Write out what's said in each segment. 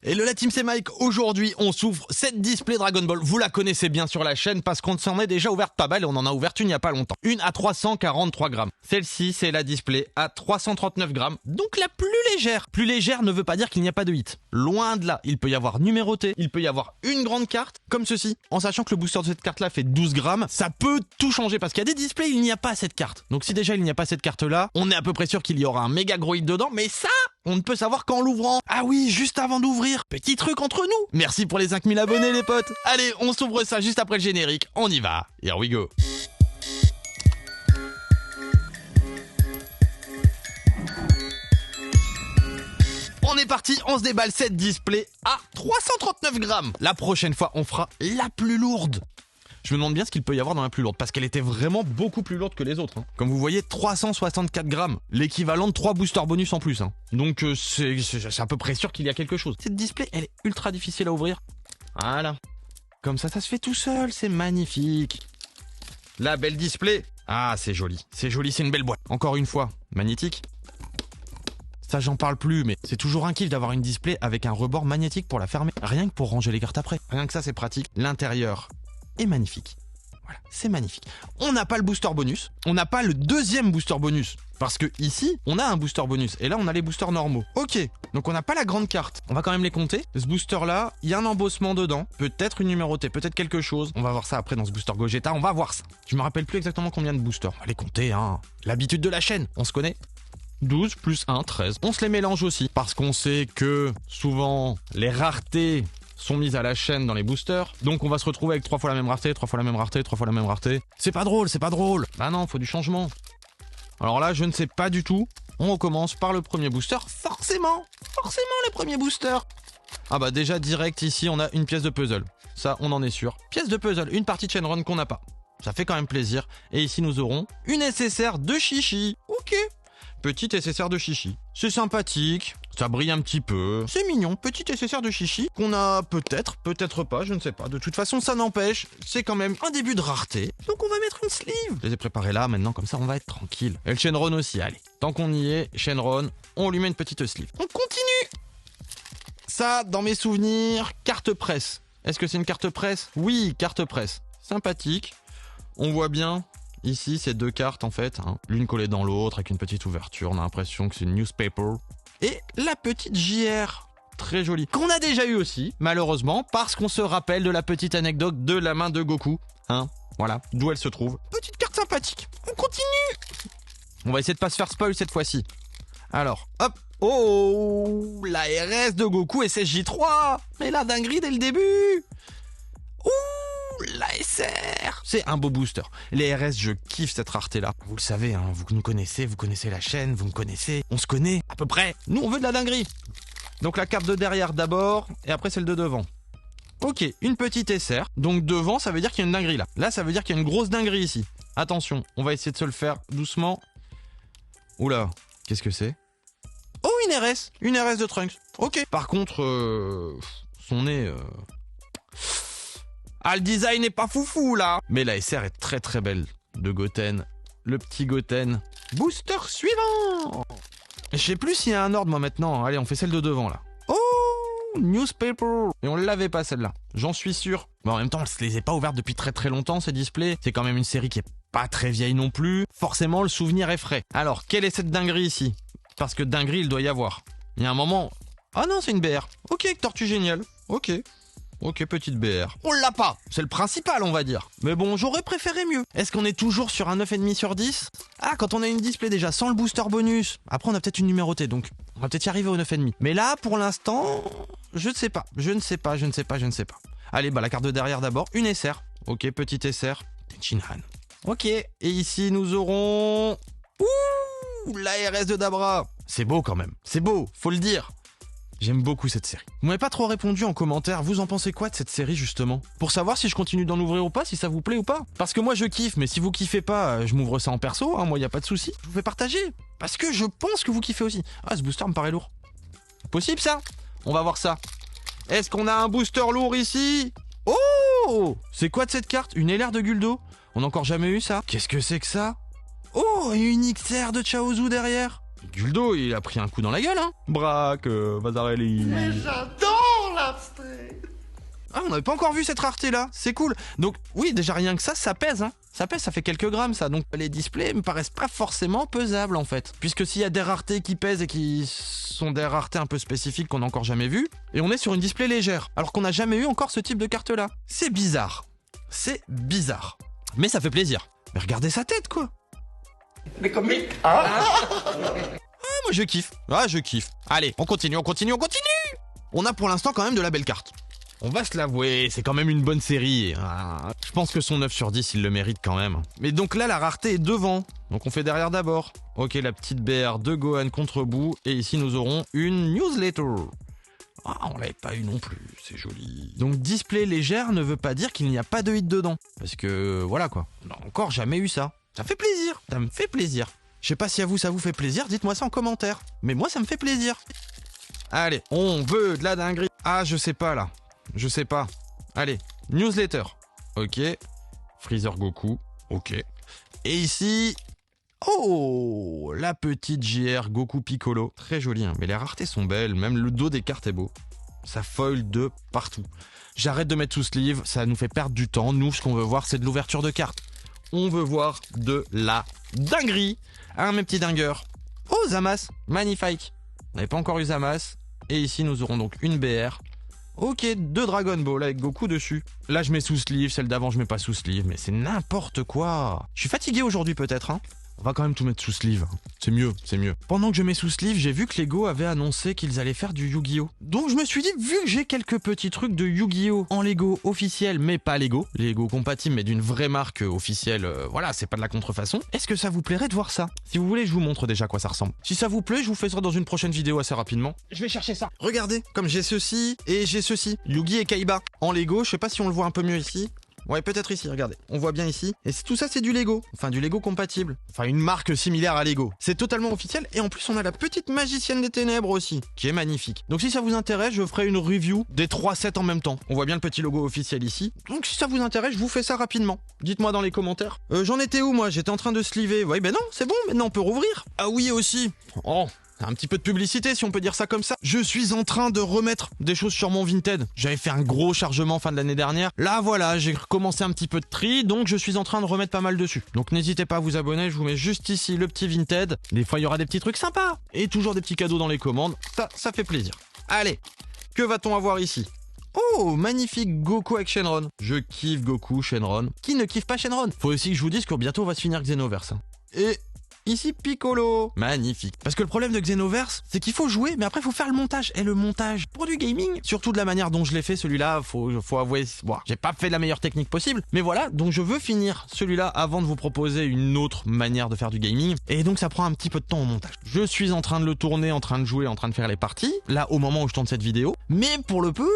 Hello la team, c'est Mike. Aujourd'hui, on s'ouvre cette display Dragon Ball. Vous la connaissez bien sur la chaîne parce qu'on s'en est déjà ouverte pas mal et on en a ouvert une il n'y a pas longtemps. Une à 343 grammes. Celle-ci, c'est la display à 339 grammes, donc la plus légère. Plus légère ne veut pas dire qu'il n'y a pas de hit. Loin de là, il peut y avoir numéroté, il peut y avoir une grande carte, comme ceci. En sachant que le booster de cette carte-là fait 12 grammes, ça peut tout changer parce qu'il y a des displays, il n'y a pas cette carte. Donc si déjà il n'y a pas cette carte-là, on est à peu près sûr qu'il y aura un méga gros hit dedans, mais ça, on ne peut savoir qu'en l'ouvrant. Ah oui, juste avant d'ouvrir. Petit truc entre nous. Merci pour les 5000 abonnés les potes. Allez, on s'ouvre ça juste après le générique. On y va. Here we go. On est parti, on se déballe cette display à 339 grammes. La prochaine fois, on fera la plus lourde. Je me demande bien ce qu'il peut y avoir dans la plus lourde, parce qu'elle était vraiment beaucoup plus lourde que les autres. Comme vous voyez, 364 grammes, l'équivalent de 3 boosters bonus en plus. Donc c'est à peu près sûr qu'il y a quelque chose. Cette display, elle est ultra difficile à ouvrir. Voilà. Comme ça se fait tout seul, c'est magnifique. La belle display. Ah, c'est joli, c'est une belle boîte. Encore une fois, magnétique. Ça, j'en parle plus, mais c'est toujours un kiff d'avoir une display avec un rebord magnétique pour la fermer. Rien que pour ranger les cartes après. Rien que ça, c'est pratique. L'intérieur est magnifique. Voilà, c'est magnifique. On n'a pas le booster bonus. On n'a pas le deuxième booster bonus. Parce que ici, on a un booster bonus. Et là, on a les boosters normaux. Ok, donc on n'a pas la grande carte. On va quand même les compter. Ce booster-là, il y a un embossement dedans. Peut-être une numérotée, peut-être quelque chose. On va voir ça après dans ce booster Gogeta. On va voir ça. Je me rappelle plus exactement combien de boosters. On va les compter, hein. L'habitude de la chaîne, on se connaît. 12 plus 1, 13. On se les mélange aussi. Parce qu'on sait que souvent, les raretés sont mises à la chaîne dans les boosters. Donc on va se retrouver avec 3 fois la même rareté, 3 fois la même rareté, 3 fois la même rareté. C'est pas drôle, c'est pas drôle. Bah non, faut du changement. Alors là, je ne sais pas du tout. On recommence par le premier booster. Forcément les premiers boosters. Ah bah déjà, direct ici, on a une pièce de puzzle. Ça, on en est sûr. Pièce de puzzle, une partie de Shenron qu'on n'a pas. Ça fait quand même plaisir. Et ici, nous aurons une SSR de Chichi. Ok. Petite SSR de Chichi. C'est sympathique, ça brille un petit peu. C'est mignon, petite SSR de Chichi qu'on a peut-être, peut-être pas, je ne sais pas. De toute façon, ça n'empêche, c'est quand même un début de rareté. Donc on va mettre une sleeve. Je les ai préparés là, maintenant, comme ça on va être tranquille. Et le Shenron aussi, allez. Tant qu'on y est, Shenron, on lui met une petite sleeve. On continue. Ça, dans mes souvenirs, carte presse. Est-ce que c'est une carte presse? Oui, carte presse. Sympathique. On voit bien. Ici, c'est 2 cartes en fait, hein. L'une collée dans l'autre avec une petite ouverture. On a l'impression que c'est une newspaper. Et la petite JR, très jolie, qu'on a déjà eu aussi, malheureusement, parce qu'on se rappelle de la petite anecdote de la main de Goku. Hein, voilà, d'où elle se trouve. Petite carte sympathique. On continue. On va essayer de pas se faire spoil cette fois-ci. Alors, hop. Oh, la RS de Goku SSJ3. Mais la dinguerie dès le début. Ouh, la SR. C'est un beau booster. Les RS, je kiffe cette rareté-là. Vous le savez, hein, vous nous connaissez, vous connaissez la chaîne, vous me connaissez. On se connaît, à peu près. Nous, on veut de la dinguerie. Donc la carte de derrière d'abord, et après celle de devant. Ok, une petite SR. Donc devant, ça veut dire qu'il y a une dinguerie là. Là, ça veut dire qu'il y a une grosse dinguerie ici. Attention, on va essayer de se le faire doucement. Oula, qu'est-ce que c'est? Oh, une RS de Trunks. Ok. Par contre, son nez... Ah, le design n'est pas foufou, là. Mais la SR est très très belle. De Goten. Le petit Goten. Booster suivant. Je sais plus s'il y a un ordre, moi, maintenant. Allez, on fait celle de devant, là. Oh, newspaper. Et on l'avait pas, celle-là. J'en suis sûr. Mais en même temps, je les ai pas ouvertes depuis très très longtemps, ces displays. C'est quand même une série qui est pas très vieille non plus. Forcément, le souvenir est frais. Alors, quelle est cette dinguerie ici? Parce que dinguerie, il doit y avoir. Il y a un moment... Ah non, c'est une BR. Ok, tortue géniale. Ok. Ok, petite BR. On l'a pas. C'est le principal, on va dire. Mais bon, j'aurais préféré mieux. Est-ce qu'on est toujours sur un 9,5 sur 10? Ah, quand on a une display déjà sans le booster bonus. Après, on a peut-être une numérotée, donc on va peut-être y arriver au 9,5. Mais là, pour l'instant, je ne sais pas. Je ne sais pas. Allez, bah la carte de derrière d'abord. Une SR. Ok, petite SR. Tenshinhan. Ok. Et ici, nous aurons... Ouh, la RS de Dabra. C'est beau quand même. C'est beau, faut le dire. J'aime beaucoup cette série. Vous m'avez pas trop répondu en commentaire, vous en pensez quoi de cette série justement? Pour savoir si je continue d'en ouvrir ou pas, si ça vous plaît ou pas. Parce que moi je kiffe, mais si vous kiffez pas, je m'ouvre ça en perso, hein, moi y a pas de souci. Je vous fais partager, parce que je pense que vous kiffez aussi. Ah, ce booster me paraît lourd. Possible ça? On va voir ça. Est-ce qu'on a un booster lourd ici? Oh! C'est quoi de cette carte? Une LR de Guldo? On n'a encore jamais eu ça? Qu'est-ce que c'est que ça? Oh, et une XR de Chaozu derrière. Guldo, il a pris un coup dans la gueule, hein. Braque, Vazarelli. Mais j'adore! Ah, on n'avait pas encore vu cette rareté-là. C'est cool. Donc, oui, déjà rien que ça pèse, hein. Ça pèse, ça fait quelques grammes, ça. Donc, les displays me paraissent pas forcément pesables, en fait. Puisque s'il y a des raretés qui pèsent et qui sont des raretés un peu spécifiques qu'on n'a encore jamais vues, et on est sur une display légère, alors qu'on n'a jamais eu encore ce type de carte-là. C'est bizarre. C'est bizarre. Mais ça fait plaisir. Mais regardez sa tête, quoi. Mais comme ah. Moi, je kiffe. Ah, je kiffe. Allez, on continue. On a pour l'instant quand même de la belle carte. On va se l'avouer, c'est quand même une bonne série. Ah, je pense que son 9 sur 10, il le mérite quand même. Mais donc là, la rareté est devant. Donc on fait derrière d'abord. Ok, la petite BR de Gohan contre Boo. Et ici, nous aurons une newsletter. Ah, on l'avait pas eu non plus, c'est joli. Donc display légère ne veut pas dire qu'il n'y a pas de hit dedans. Parce que, voilà quoi, on n'a encore jamais eu ça. Ça fait plaisir, ça me fait plaisir. Je sais pas si à vous ça vous fait plaisir, dites-moi ça en commentaire. Mais moi ça me fait plaisir. Allez, on veut de la dinguerie. Ah, je sais pas là. Je sais pas. Allez, newsletter. Ok. Freezer Goku. Ok. Et ici... Oh, la petite JR Goku Piccolo. Très jolie, hein. Mais les raretés sont belles. Même le dos des cartes est beau. Ça foil de partout. J'arrête de mettre sous sleeve. Ça nous fait perdre du temps. Nous, ce qu'on veut voir, c'est de l'ouverture de cartes. On veut voir de la dinguerie. Hein, mes petits dingueurs. Oh, Zamasu. Magnifique. On n'avait pas encore eu Zamasu. Et ici, nous aurons donc une BR. Ok, 2 Dragon Ball avec Goku dessus. Là, je mets sous sleeve. Celle d'avant, je mets pas sous sleeve. Mais c'est n'importe quoi. Je suis fatigué aujourd'hui, peut-être, hein. On va quand même tout mettre sous sleeve. C'est mieux, c'est mieux. Pendant que je mets sous sleeve, j'ai vu que Lego avait annoncé qu'ils allaient faire du Yu-Gi-Oh! Donc je me suis dit, vu que j'ai quelques petits trucs de Yu-Gi-Oh! En Lego officiel, mais pas Lego, Lego compatible, mais d'une vraie marque officielle, voilà, c'est pas de la contrefaçon, est-ce que ça vous plairait de voir ça? Si vous voulez, je vous montre déjà à quoi ça ressemble. Si ça vous plaît, je vous fais ça dans une prochaine vidéo assez rapidement. Je vais chercher ça. Regardez, comme j'ai ceci et j'ai ceci. Yugi et Kaiba. En Lego, je sais pas si on le voit un peu mieux ici. Ouais, peut-être ici, regardez. On voit bien ici. Et tout ça, c'est du Lego. Enfin, du Lego compatible. Enfin, une marque similaire à Lego. C'est totalement officiel. Et en plus, on a la petite magicienne des ténèbres aussi, qui est magnifique. Donc, si ça vous intéresse, je ferai une review des 3 sets en même temps. On voit bien le petit logo officiel ici. Donc, si ça vous intéresse, je vous fais ça rapidement. Dites-moi dans les commentaires. J'en étais où, moi? J'étais en train de sliver. Ouais, ben non, c'est bon. Maintenant, on peut rouvrir. Ah oui, aussi. Oh. Un petit peu de publicité, si on peut dire ça comme ça. Je suis en train de remettre des choses sur mon Vinted. J'avais fait un gros chargement fin de l'année dernière. Là, voilà, j'ai recommencé un petit peu de tri, donc je suis en train de remettre pas mal dessus. Donc n'hésitez pas à vous abonner, je vous mets juste ici le petit Vinted. Des fois, il y aura des petits trucs sympas. Et toujours des petits cadeaux dans les commandes. Ça fait plaisir. Allez, que va-t-on avoir ici? Oh, magnifique Goku avec Shenron. Je kiffe Goku, Shenron. Qui ne kiffe pas Shenron? Faut aussi que je vous dise que bientôt on va se finir Xenoverse. Et... ici Piccolo. Magnifique. Parce que le problème de Xenoverse, c'est qu'il faut jouer, mais après il faut faire le montage. Et le montage, pour du gaming, surtout de la manière dont je l'ai fait, celui-là, faut avouer, bon, j'ai pas fait de la meilleure technique possible. Mais voilà, donc je veux finir celui-là avant de vous proposer une autre manière de faire du gaming. Et donc ça prend un petit peu de temps au montage. Je suis en train de le tourner, en train de jouer, en train de faire les parties. Là, au moment où je tourne cette vidéo. Mais pour le peu,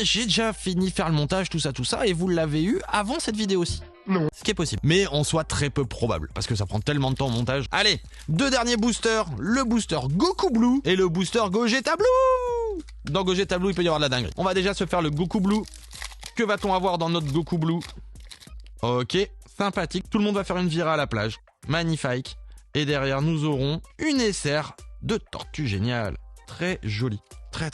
j'ai déjà fini de faire le montage, tout ça. Et vous l'avez eu avant cette vidéo aussi. Non. Ce qui est possible. Mais en soit très peu probable. Parce que ça prend tellement de temps au montage. Allez, 2 derniers boosters. Le booster Goku Blue et le booster Gogeta Blue. Dans Gogeta Blue, il peut y avoir de la dinguerie. On va déjà se faire le Goku Blue. Que va-t-on avoir dans notre Goku Blue? Ok, sympathique. Tout le monde va faire une vira à la plage. Magnifique. Et derrière, nous aurons une SR de tortue géniale. Très jolie. Très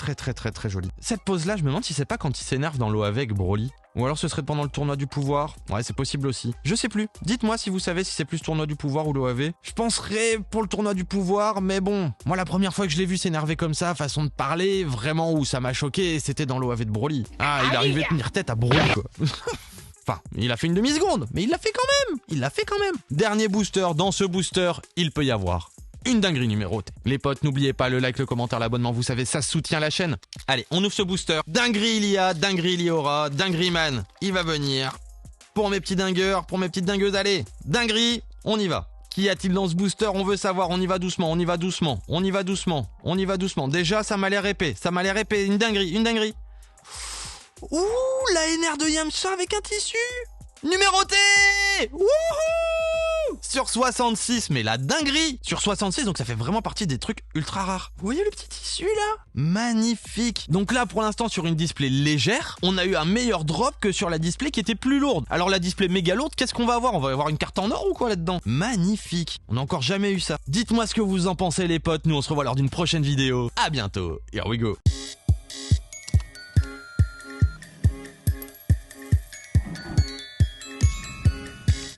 jolie. Cette pose-là, je me demande si c'est pas quand il s'énerve dans l'eau avec Broly. Ou alors ce serait pendant le tournoi du pouvoir. Ouais, c'est possible aussi. Je sais plus. Dites-moi si vous savez si c'est plus tournoi du pouvoir ou l'OAV. Je penserais pour le tournoi du pouvoir, mais bon. Moi, la première fois que je l'ai vu s'énerver comme ça, façon de parler, vraiment où ça m'a choqué, c'était dans l'OAV de Broly. Ah, il arrivait à tenir tête à Broly, quoi. Enfin, il a fait une demi-seconde, mais il l'a fait quand même. Dernier booster. Dans ce booster, il peut y avoir une dinguerie numérotée. Les potes, n'oubliez pas le like, le commentaire, l'abonnement, vous savez, ça soutient la chaîne. Allez, on ouvre ce booster. Dinguerie il y a, dinguerie il y aura, dinguerie man, il va venir. Pour mes petits dingueurs, pour mes petites dingueuses, allez, dinguerie, on y va. Qu'y a-t-il dans ce booster? On veut savoir, on y va doucement. Déjà, ça m'a l'air épais, une dinguerie. Ouh, la NR de Yamcha avec un tissu numéroté. Wouhou! Sur 66, mais la dinguerie! Sur 66, donc ça fait vraiment partie des trucs ultra rares. Vous voyez le petit tissu là? Magnifique! Donc là, pour l'instant, sur une display légère, on a eu un meilleur drop que sur la display qui était plus lourde. Alors la display méga lourde, qu'est-ce qu'on va avoir? On va avoir une carte en or ou quoi là-dedans? Magnifique! On n'a encore jamais eu ça. Dites-moi ce que vous en pensez les potes, nous on se revoit lors d'une prochaine vidéo. À bientôt, here we go!